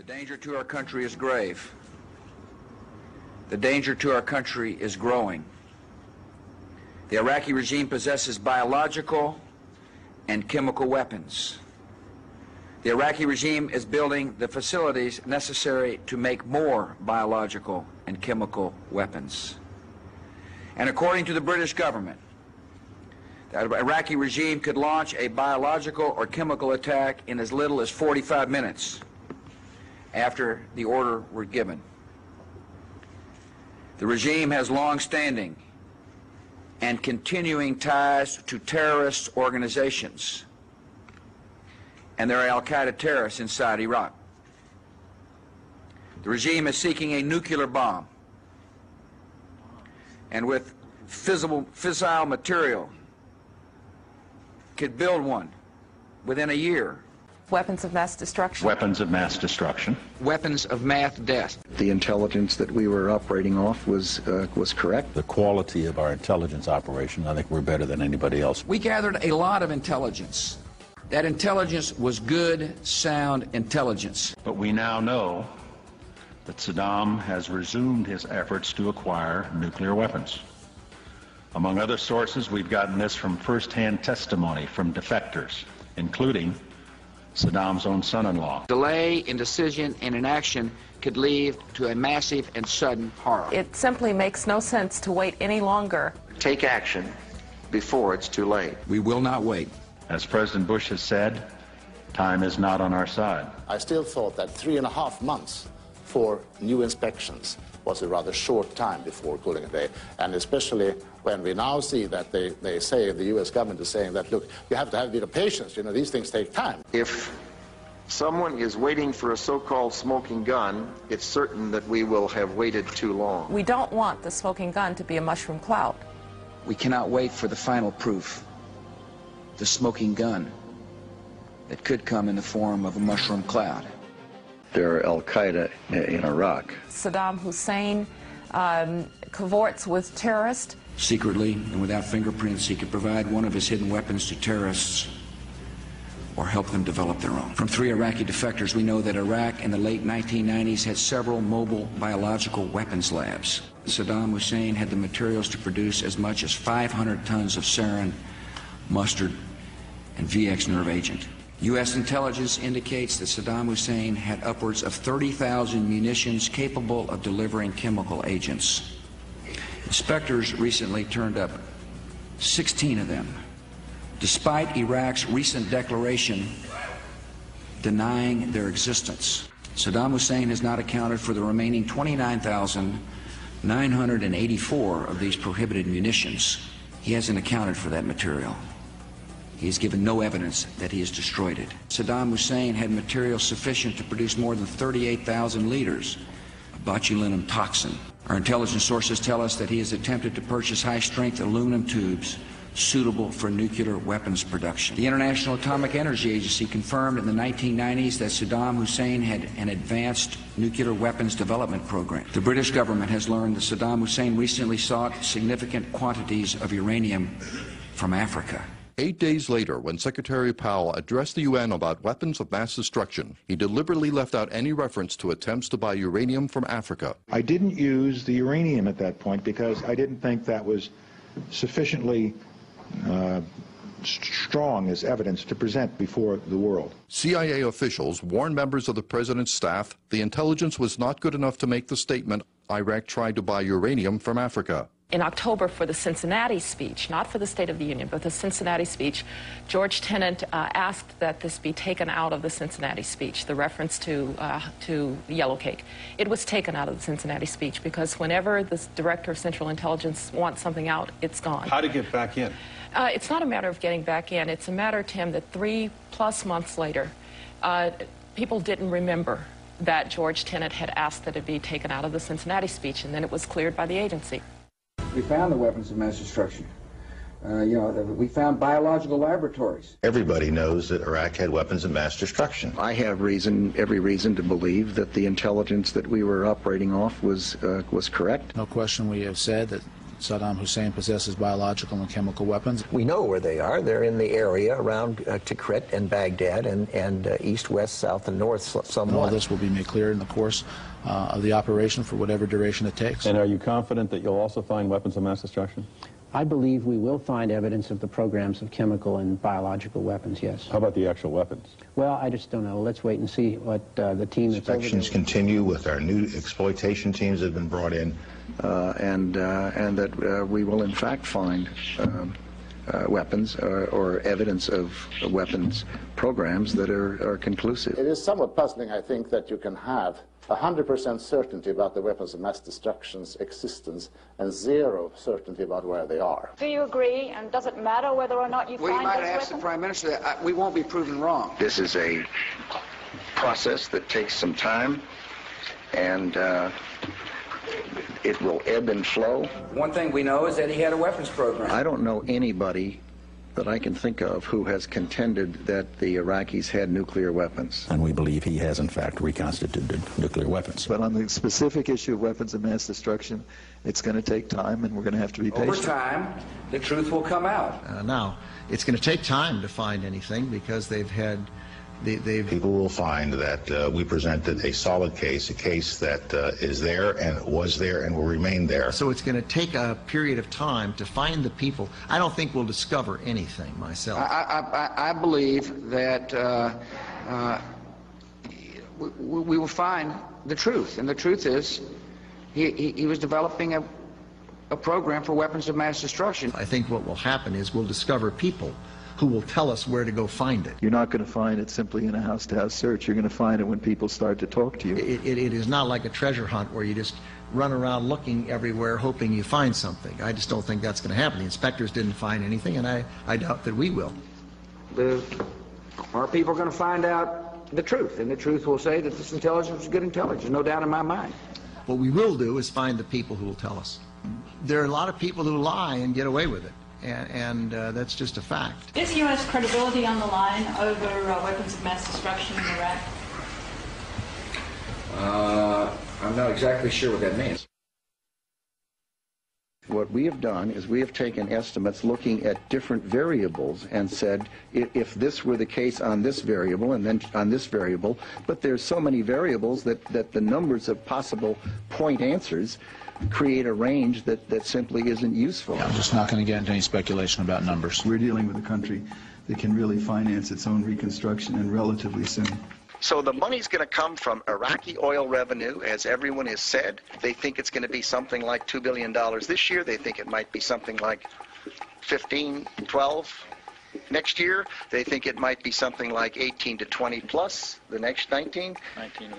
The danger to our country is grave. The danger to our country is growing. The Iraqi regime possesses biological and chemical weapons. The Iraqi regime is building the facilities necessary to make more biological and chemical weapons. And according to the British government, the Iraqi regime could launch a biological or chemical attack in as little as 45 minutes after the order were given. The regime has long-standing and continuing ties to terrorist organizations, and there are al-Qaeda terrorists inside Iraq. The regime is seeking a nuclear bomb, and with fissile material could build one within a year. Weapons of mass destruction. Weapons of mass destruction. Weapons of mass death. The intelligence that we were operating off was correct. The quality of our intelligence operation, I think we're better than anybody else. We gathered a lot of intelligence. That intelligence was good, sound intelligence. But we now know that Saddam has resumed his efforts to acquire nuclear weapons. Among other sources, we've gotten this from first-hand testimony from defectors, including Saddam's own son-in-law. Delay in decision and inaction could lead to a massive and sudden horror. It simply makes no sense to wait any longer. Take action before it's too late. We will not wait. As President Bush has said, time is not on our side. I still thought that 3.5 months for new inspections was a rather short time before cooling a day, and especially when we now see that they say, the U.S. government is saying that, look, you have to have a bit of patience, you know, these things take time. If someone is waiting for a so-called smoking gun, it's certain that we will have waited too long. We don't want the smoking gun to be a mushroom cloud. We cannot wait for the final proof, the smoking gun, that could come in the form of a mushroom cloud. There are al-Qaeda in Iraq. Saddam Hussein cavorts with terrorists. Secretly and without fingerprints, he could provide one of his hidden weapons to terrorists or help them develop their own. From 3 Iraqi defectors, we know that Iraq in the late 1990s had several mobile biological weapons labs. Saddam Hussein had the materials to produce as much as 500 tons of sarin, mustard, and VX nerve agent. U.S. intelligence indicates that Saddam Hussein had upwards of 30,000 munitions capable of delivering chemical agents. Inspectors recently turned up 16 of them, despite Iraq's recent declaration denying their existence. Saddam Hussein has not accounted for the remaining 29,984 of these prohibited munitions. He hasn't accounted for that material. He has given no evidence that he has destroyed it. Saddam Hussein had material sufficient to produce more than 38,000 liters of botulinum toxin. Our intelligence sources tell us that he has attempted to purchase high-strength aluminum tubes suitable for nuclear weapons production. The International Atomic Energy Agency confirmed in the 1990s that Saddam Hussein had an advanced nuclear weapons development program. The British government has learned that Saddam Hussein recently sought significant quantities of uranium from Africa. 8 days later, when Secretary Powell addressed the UN about weapons of mass destruction, he deliberately left out any reference to attempts to buy uranium from Africa. I didn't use the uranium at that point because I didn't think that was sufficiently strong as evidence to present before the world. CIA officials warned members of the president's staff the intelligence was not good enough to make the statement, Iraq tried to buy uranium from Africa. In October, for the Cincinnati speech, not for the State of the Union, but the Cincinnati speech, George Tenet asked that this be taken out of the Cincinnati speech, the reference to yellow cake. It was taken out of the Cincinnati speech because whenever the Director of Central Intelligence wants something out, it's gone. How to get back in? It's not a matter of getting back in. It's a matter, Tim, that 3+ months later, people didn't remember that George Tenet had asked that it be taken out of the Cincinnati speech, and then it was cleared by the agency. We found the weapons of mass destruction. We found biological laboratories. Everybody knows that Iraq had weapons of mass destruction. I have every reason to believe that the intelligence that we were operating off was correct. No question we have said that Saddam Hussein possesses biological and chemical weapons. We know where they are. They're in the area around Tikrit and Baghdad and east, west, south, and north somewhat. All this will be made clear in the course of the operation for whatever duration it takes. And are you confident that you'll also find weapons of mass destruction? I believe we will find evidence of the programs of chemical and biological weapons, yes. How about the actual weapons? Well, I just don't know. Let's wait and see what the team that's over there... Inspections continue with our new exploitation teams that have been brought in. And that we will in fact find weapons or evidence of weapons programs that are conclusive. It is somewhat puzzling, I think, that you can have 100% certainty about the weapons of mass destruction's existence and zero certainty about where they are. Do you agree, and does it matter whether or not you find those weapons? We might ask the Prime Minister that. We won't be proven wrong. This is a process that takes some time, and it will ebb and flow. One thing we know is that he had a weapons program. I don't know anybody that I can think of who has contended that the Iraqis had nuclear weapons. And we believe he has, in fact, reconstituted nuclear weapons. But on the specific issue of weapons of mass destruction, it's going to take time, and we're going to have to be patient. Over time, the truth will come out. Now, it's going to take time to find anything because they've had... People will find that we presented a solid case, a case that is there and was there and will remain there. So it's going to take a period of time to find the people. I don't think we'll discover anything myself. I believe that we will find the truth, and the truth is he was developing a program for weapons of mass destruction. I think what will happen is we'll discover people who will tell us where to go find it. You're not going to find it simply in a house-to-house search. You're going to find it when people start to talk to you. It is not like a treasure hunt where you just run around looking everywhere hoping you find something. I just don't think that's going to happen. The inspectors didn't find anything, and I doubt that we will. Our people are going to find out the truth, and the truth will say that this intelligence is good intelligence, no doubt in my mind. What we will do is find the people who will tell us. There are a lot of people who lie and get away with it. And that's just a fact. Is U.S. credibility on the line over weapons of mass destruction in Iraq? I'm not exactly sure what that means. What we have done is we have taken estimates looking at different variables and said, if this were the case on this variable and then on this variable, but there's so many variables that the numbers of possible point answers create a range that simply isn't useful. I'm just not going to get into any speculation about numbers. We're dealing with a country that can really finance its own reconstruction and relatively soon. So the money's going to come from Iraqi oil revenue, as everyone has said. They think it's going to be something like $2 billion this year. They think it might be something like 15, 12 next year. They think it might be something like 18 to 20 plus the next 19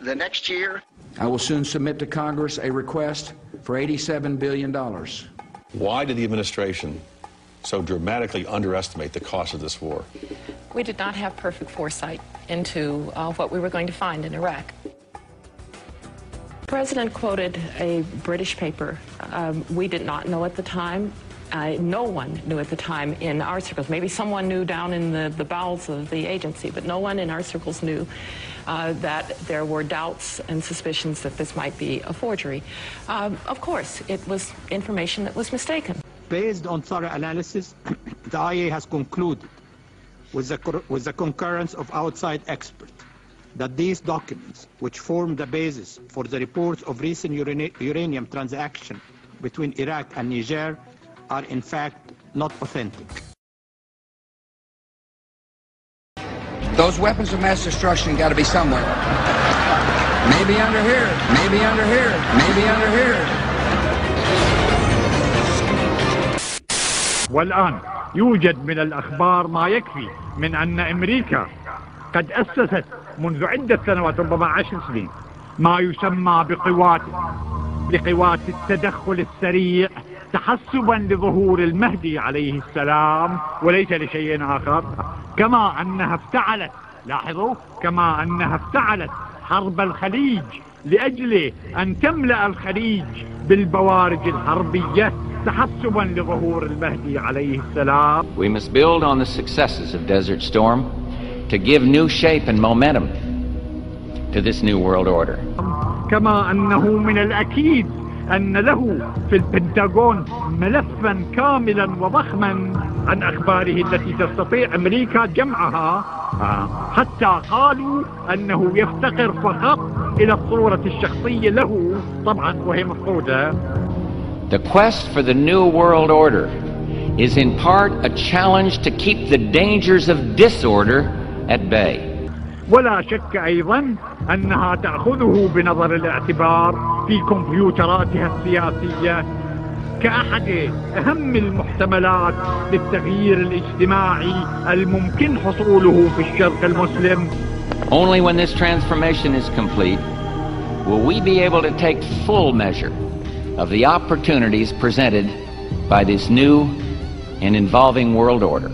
the next year. I will soon submit to Congress a request for $87 billion. Why did the administration so dramatically underestimate the cost of this war? We did not have perfect foresight into what we were going to find in Iraq. The President quoted a British paper. We did not know at the time. No one knew at the time in our circles. Maybe someone knew down in the bowels of the agency, but no one in our circles knew that there were doubts and suspicions that this might be a forgery. Of course, it was information that was mistaken. Based on thorough analysis, the IA has concluded, with the concurrence of outside experts, that these documents, which form the basis for the reports of recent uranium transaction between Iraq and Niger, are in fact not authentic. Those weapons of mass destruction got to be somewhere. Maybe under here, maybe under here, maybe under here. والآن يوجد من الأخبار ما يكفي من أن أمريكا قد أسست منذ عدة سنوات ربما 10 سنين ما يسمى بقوات التدخل السريع تحسبا لظهور المهدي عليه السلام وليس لشيء آخر كما أنها افتعلت لاحظوا كما أنها افتعلت حرب الخليج لأجل أن تملأ الخليج بالبوارج الحربية تحسبا لظهور المهدي عليه السلام. We must build on the successes of Desert Storm to give new shape and momentum to this new world order. كما أنه من الأكيد أن له في البنتاغون ملفا كاملا وضخما عن أخباره التي تستطيع أمريكا جمعها، حتى قالوا أنه يفتقر فقط إلى الصورة الشخصية له، طبعا وهي مفقودة. The quest for the new world order is in part a challenge to keep the dangers of disorder at bay. ولا شك أيضا أنها تأخذه بنظر الاعتبار في كمبيوتراتها السياسية كأحد أهم المحتملات للتغيير الاجتماعي الممكن حصوله في الشرق المسلم. Only when this transformation is complete will we be able to take full measure of the opportunities presented by this new and involving world order.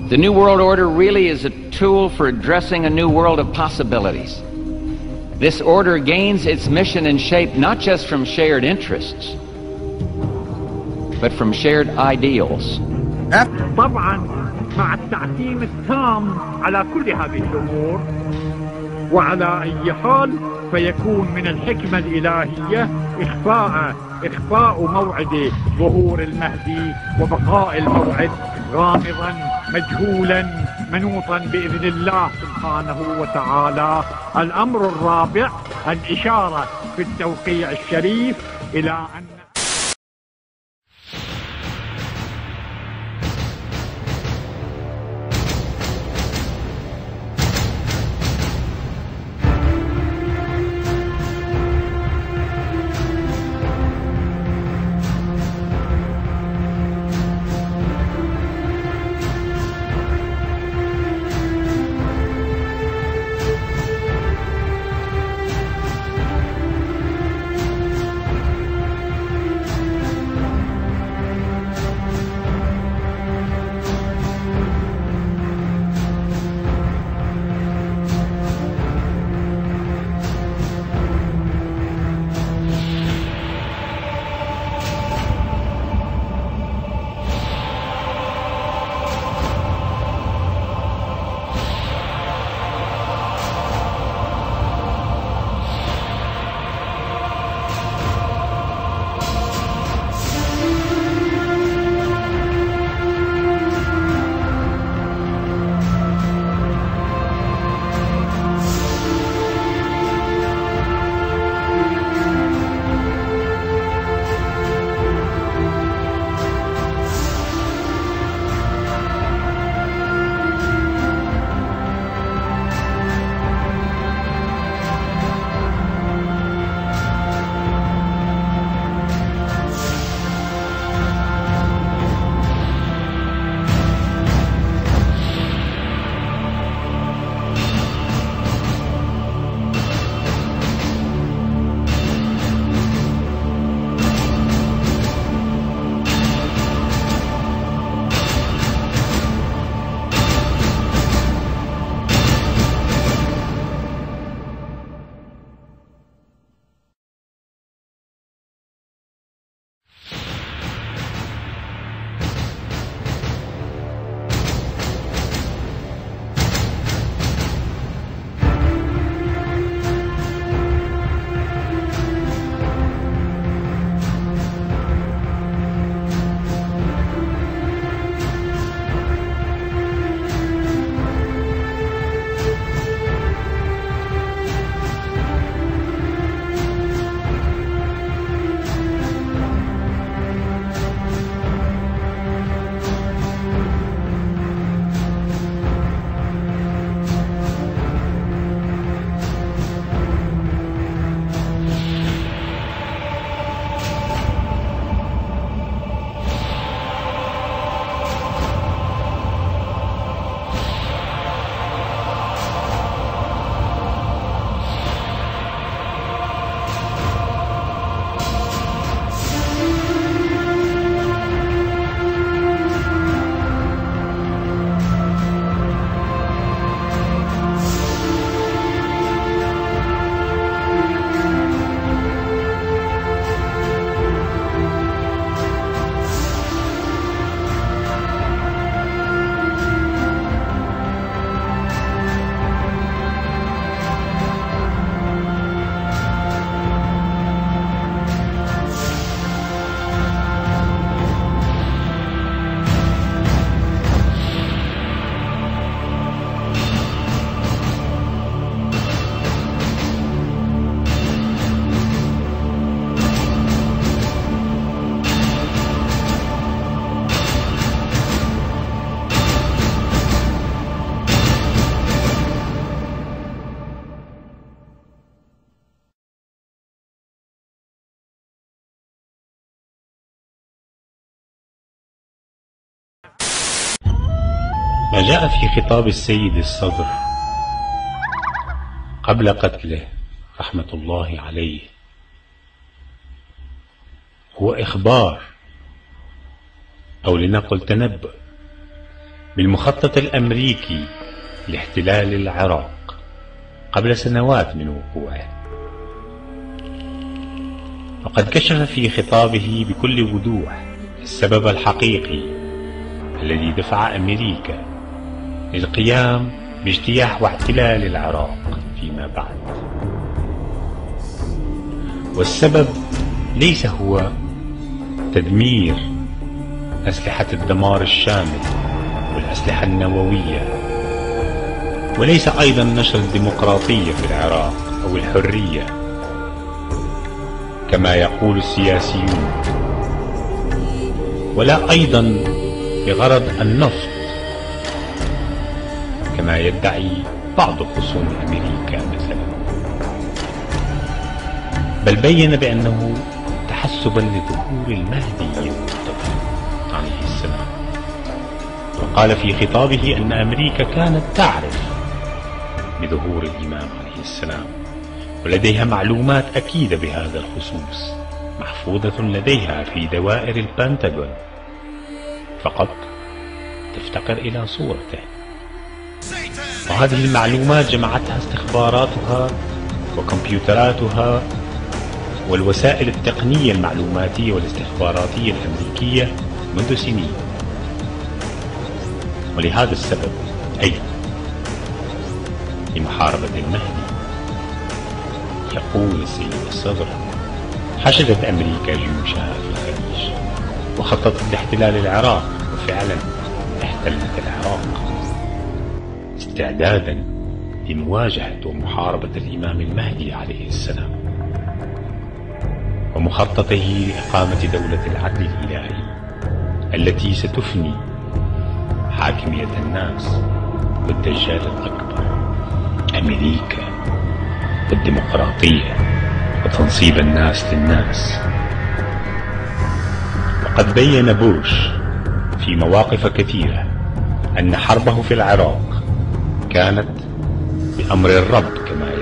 The New World Order really is a tool for addressing a new world of possibilities. This order gains its mission and shape not just from shared interests, but from shared ideals. طبعا مع التعتيم التام على كل هذه الأمور، وعلى أي حال فيكون من الحكمة الإلهية إخفاء موعد ظهور المهدي وبقاء الموعد غامضا مجهولا منوطا بإذن الله سبحانه وتعالى. الأمر الرابع الإشارة في التوقيع الشريف إلى أن ما جاء في خطاب السيد الصدر قبل قتله رحمة الله عليه هو إخبار أو لنقل تنبؤ بالمخطط الأمريكي لاحتلال العراق قبل سنوات من وقوعه. وقد كشف في خطابه بكل وضوح السبب الحقيقي الذي دفع أمريكا للقيام باجتياح واحتلال العراق فيما بعد. والسبب ليس هو تدمير أسلحة الدمار الشامل والأسلحة النووية، وليس أيضا نشر الديمقراطية في العراق أو الحرية كما يقول السياسيون، ولا أيضا بغرض النفط كما يدعي بعض خصوم أمريكا مثلا، بل بين بأنه تحسبا لظهور المهدي المنتظر عليه السلام. وقال في خطابه أن أمريكا كانت تعرف بظهور الإمام عليه السلام ولديها معلومات أكيدة بهذا الخصوص محفوظة لديها في دوائر البنتاغون، فقط تفتقر إلى صورته. وهذه المعلومات جمعتها استخباراتها وكمبيوتراتها والوسائل التقنية المعلوماتية والاستخباراتية الأمريكية منذ سنين. ولهذا السبب أيضا لمحاربة المهدي يقول السيد الصدر: حشدت أمريكا جيوشها في الخليج وخططت لاحتلال العراق، وفعلا احتلت العراق استعدادا لمواجهة ومحاربة الإمام المهدي عليه السلام ومخططه لإقامة دولة العدل الإلهي التي ستفني حاكمية الناس والدجال الأكبر، أمريكا والديمقراطية وتنصيب الناس للناس. وقد بين بوش في مواقف كثيرة أن حربه في العراق كانت بأمر الرب كما